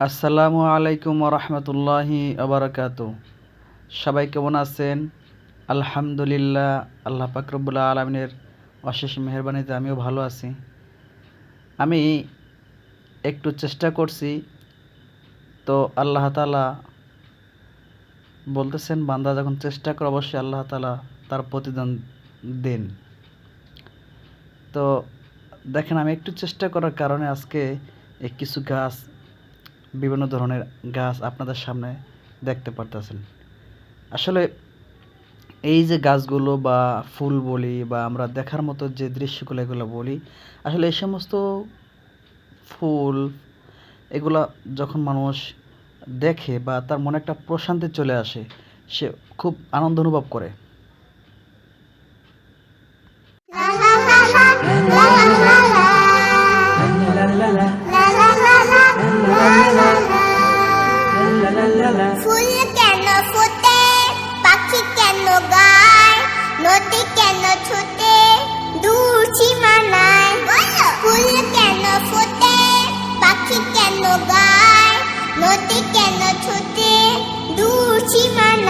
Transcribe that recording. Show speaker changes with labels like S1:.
S1: আসসালামু আলাইকুম রহমতুল্লাহি আবরাকাতু। সবাই কেমন আছেন? আলহামদুলিল্লাহ, আল্লাহ পাক রব্বুল আলামিনের অশেষ মেহেরবানিতে আমিও ভালো আছি। আমি একটু চেষ্টা করছি, তো আল্লাহ তাআলা বলতেছেন বান্দা যখন চেষ্টা করে অবশ্যই আল্লাহ তাআলা তার প্রতিদান দেন। তো দেখেন, আমি একটু চেষ্টা করার কারণে আজকে কিছু গাছ, বিভিন্ন ধরনের গাছ আপনাদের সামনে দেখতে পারতেছেন। আসলে এই যে গাছগুলো বা ফুল বলি বা আমরা দেখার মতো যে দৃশ্যগুলো এগুলো বলি, আসলে এই সমস্ত ফুল এগুলা যখন মানুষ দেখে বা তার মনে একটা প্রশান্তি চলে আসে, সে খুব আনন্দ অনুভব করে।
S2: ফুল কেন ফোটে, পাখি কেন গায়, নদী কেন ছোটে দূর সীমানায়। ফুল কেন ফোটে, পাখি কেন গায়, নদী কেন ছোটে দূর সীমানায়।